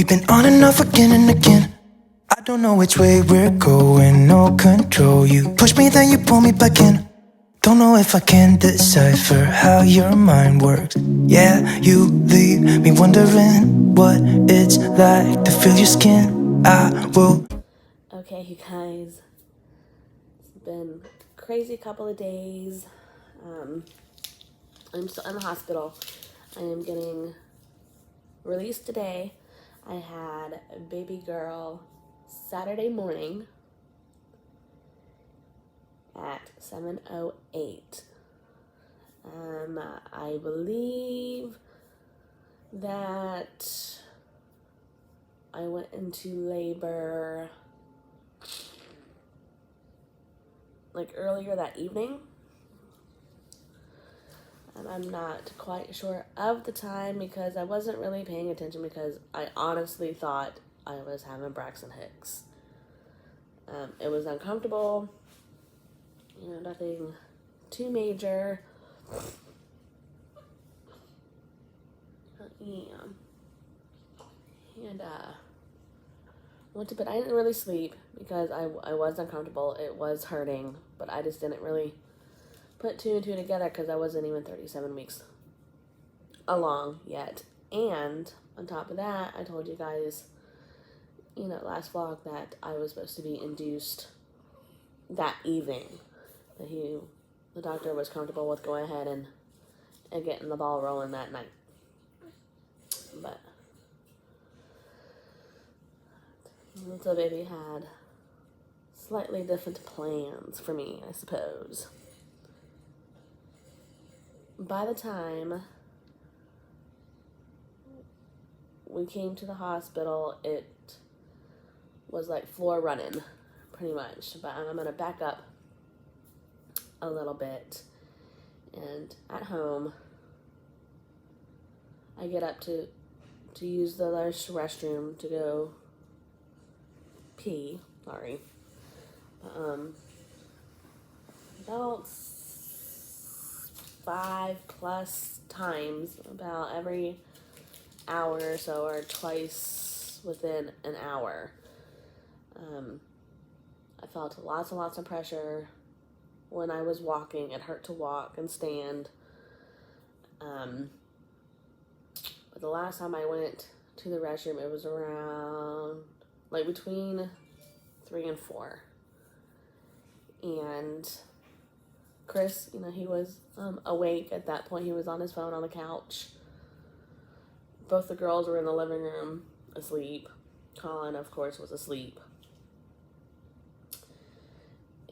We've been on and off again and again. I don't know which way we're going, no control. You push me, then you pull me back in. Don't know if I can decipher how your mind works. Yeah, you leave me wondering what it's like to feel your skin. I will. Okay, you guys, it's been a crazy couple of days. I'm still in the hospital. I am getting released today. I had a baby girl Saturday morning at 7:08. I believe that I went into labor like earlier that evening. I'm not quite sure of the time because I wasn't really paying attention because I honestly thought I was having Braxton Hicks. It was uncomfortable, nothing too major. Yeah. And went to bed. I didn't really sleep because I was uncomfortable. It was hurting, but I just didn't really put two and two together because I wasn't even 37 weeks along yet. And on top of that, I told you guys, last vlog that I was supposed to be induced that evening. That the doctor was comfortable with going ahead and getting the ball rolling that night. But little baby had slightly different plans for me, I suppose. By the time we came to the hospital, it was like floor running, pretty much. But I'm going to back up a little bit. And at home, I get up to use the restroom to go pee. Sorry. About 5+ times, about every hour or so, or twice within an hour. I felt lots and lots of pressure when I was walking. It hurt to walk and stand. But the last time I went to the restroom, it was around, like, between 3 and 4. And Chris, he was awake at that point. He was on his phone on the couch. Both the girls were in the living room asleep. Colin, of course, was asleep.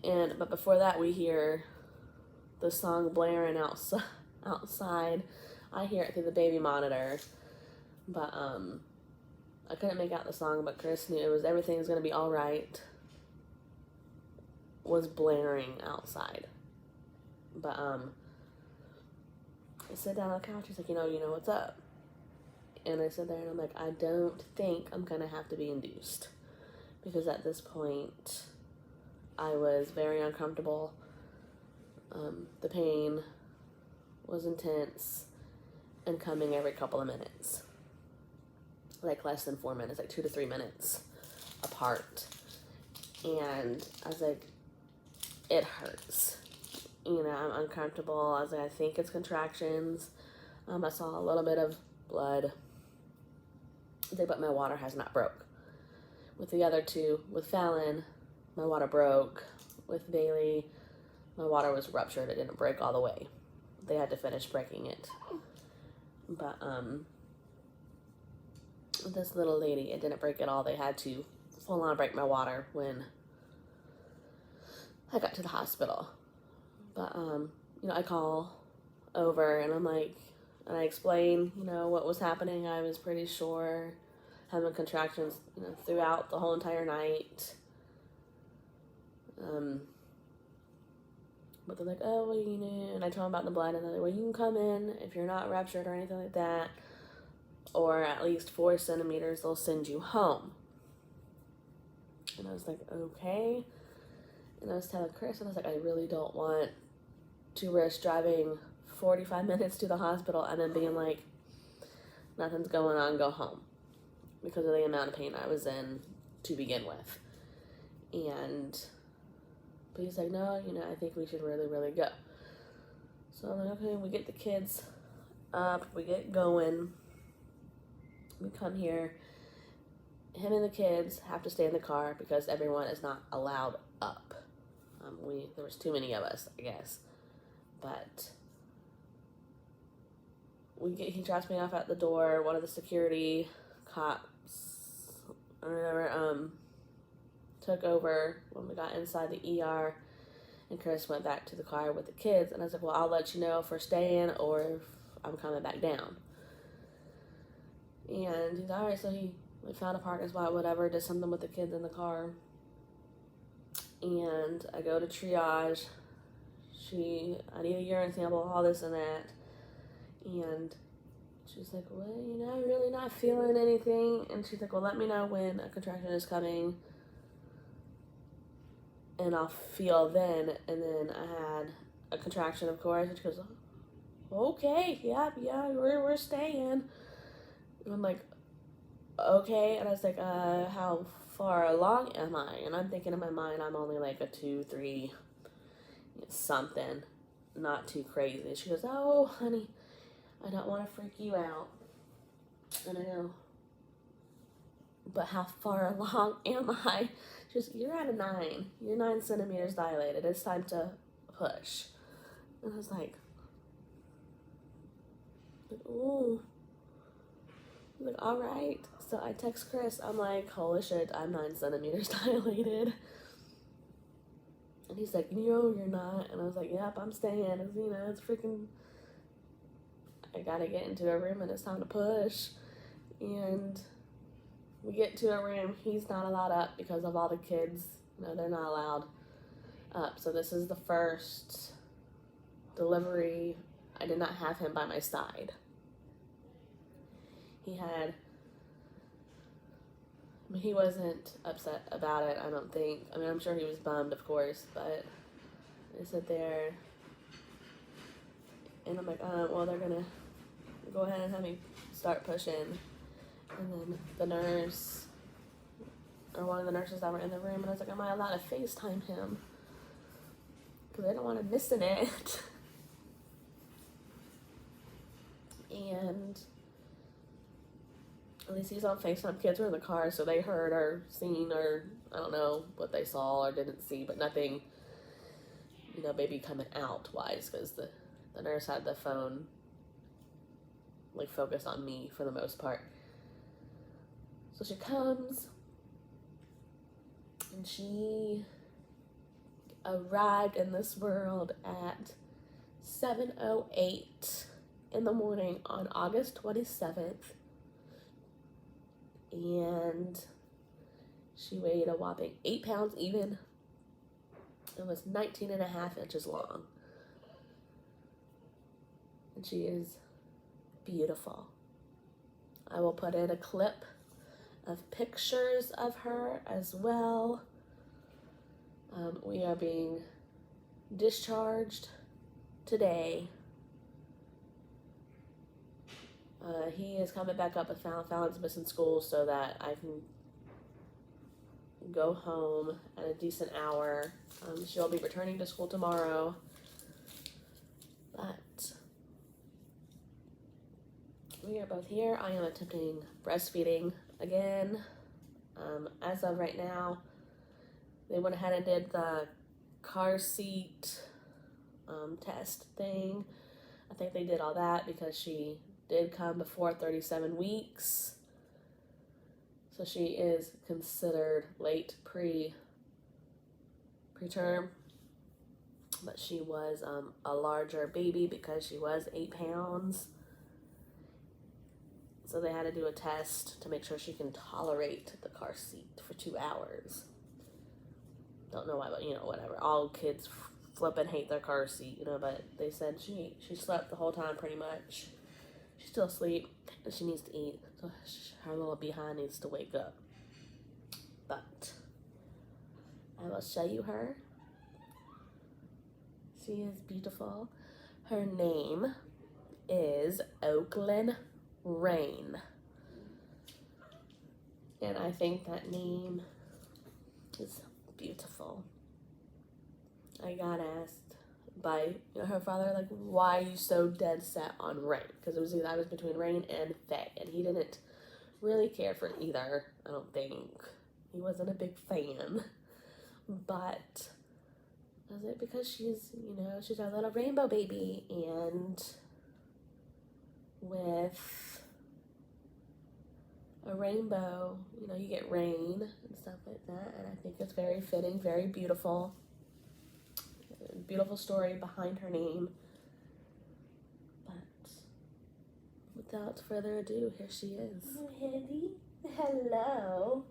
But before that, we hear the song blaring outside. I hear it through the baby monitor. But I couldn't make out the song, but Chris knew it was Everything's Gonna Be Alright was blaring outside. But I sit down on the couch. He's like, you know what's up? And I sit there and I'm like, I don't think I'm gonna have to be induced, because at this point I was very uncomfortable. The pain was intense and coming every couple of minutes, like less than 4 minutes, like 2 to 3 minutes apart. And I was like, it hurts. I'm uncomfortable. I was like, I think it's contractions. I saw a little bit of blood, but my water has not broke. With the other two, with Fallon, my water broke. With Bailey, my water was ruptured. It didn't break all the way. They had to finish breaking it. But this little lady, it didn't break at all. They had to full on break my water when I got to the hospital. But I call over and I'm like, and I explain, what was happening. I was pretty sure having contractions, throughout the whole entire night. But they're like, oh, well, and I told them about the blood, and they're like, well, you can come in if you're not ruptured or anything like that, or at least 4 centimeters, they'll send you home. And I was like, okay. And I was telling Chris, and I was like, I really don't want to risk driving 45 minutes to the hospital and then being like, nothing's going on, go home. because of the amount of pain I was in to begin with. But he's like, no, I think we should really, really go. So I'm like, okay, we get the kids up, we get going, we come here. Him and the kids have to stay in the car because everyone is not allowed up. There was too many of us, I guess. But he drops me off at the door. One of the security cops or whatever took over when we got inside the ER, and Chris went back to the car with the kids. And I was like, well, I'll let you know if we're staying or if I'm coming back down. And he's all right, so we found a parking spot, whatever, did something with the kids in the car. And I go to triage. I need a urine sample, all this and that. And she's like, well, I'm really not feeling anything. And she's like, well, let me know when a contraction is coming, and I'll feel then. And then I had a contraction, of course. And she goes, okay, yeah, we're staying. And I'm like, okay. And I was like, how far along am I? And I'm thinking in my mind, I'm only like a 2, 3, something, not too crazy. She goes, oh, honey, I don't want to freak you out. And I go, but how far along am I? She goes, you're at a 9. You're 9 centimeters dilated. It's time to push. And I was like, ooh. I'm like, all right. So I text Chris. I'm like, holy shit, I'm 9 centimeters dilated. And he's like, no, you're not. And I was like, yep, I'm staying. It's freaking, I gotta get into a room and it's time to push. And we get to a room. He's not allowed up because of all the kids. They're not allowed up. So this is the first delivery. I did not have him by my side. He wasn't upset about it, I don't think. I'm sure he was bummed, of course, but I sit there and I'm like, well, they're gonna go ahead and have me start pushing. And then the nurse, or one of the nurses that were in the room, and I was like, am I allowed to FaceTime him? Because I don't want to miss it. And at least he's on FaceTime. Kids were in the car, so they heard or seen, or I don't know what they saw or didn't see, but nothing, baby coming out wise, because the nurse had the phone like focused on me for the most part. So she comes, and she arrived in this world at 7:08 in the morning on August 27th. And she weighed a whopping 8 pounds even. It was 19.5 inches long. And she is beautiful. I will put in a clip of pictures of her as well. We are being discharged today. He is coming back up with Fallon's missing school so that I can go home at a decent hour. She'll be returning to school tomorrow. But we are both here. I am attempting breastfeeding again. As of right now, they went ahead and did the car seat test thing. I think they did all that because she did come before 37 weeks. So she is considered late preterm. But she was a larger baby because she was 8 pounds. So they had to do a test to make sure she can tolerate the car seat for 2 hours. Don't know why, but whatever. All kids flip and hate their car seat, but they said she slept the whole time pretty much. She's still asleep and she needs to eat, so her little behind needs to wake up. But I will show you her. She is beautiful. Her name is Oaklynn Raine. And I think that name is beautiful. I got asked by her father, like, why are you so dead set on Raine? Because I was between Raine and Faye, and he didn't really care for either. I don't think he wasn't a big fan, but I was like, because she's our little rainbow baby, and with a rainbow, you get rain and stuff like that, and I think it's very fitting, very beautiful. Beautiful story behind her name. But without further ado, here she is. Oh, Handy. Hello.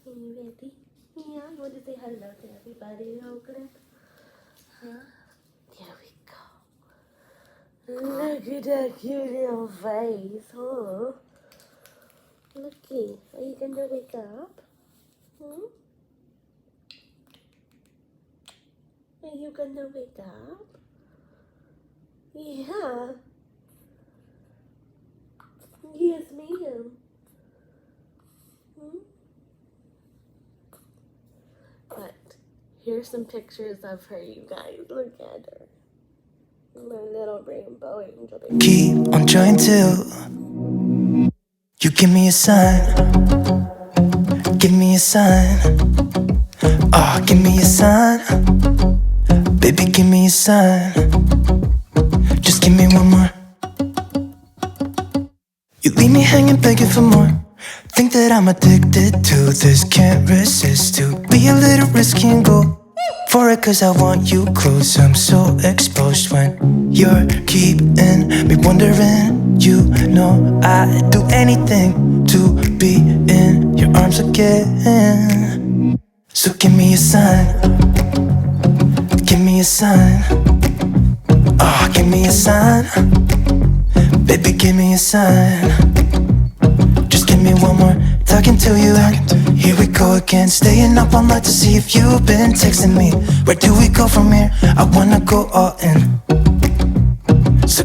Are you ready? Yeah, you want to say hello to everybody, Oaklynn? Huh? There we go. Look at that cute little face, huh? Looky, are you gonna wake up? Are you gonna wake up? Yeah. Yes, ma'am. But here's some pictures of her, you guys. Look at her. My little rainbow angel baby. Keep on trying till you give me a sign. Give me a sign. Oh, give me a sign. Baby, give me a sign. Just give me one more. You leave me hanging, begging for more. Think that I'm addicted to this, can't resist to be a little risky and go for it, cause I want you close. I'm so exposed when you're keeping me wondering. You know I'd do anything to be in your arms again. So give me a sign. Give me a sign. Oh, give me a sign. Baby, give me a sign. Just give me one more. Talking to you and here we go again. Staying up all night to see if you've been texting me. Where do we go from here? I wanna go all in.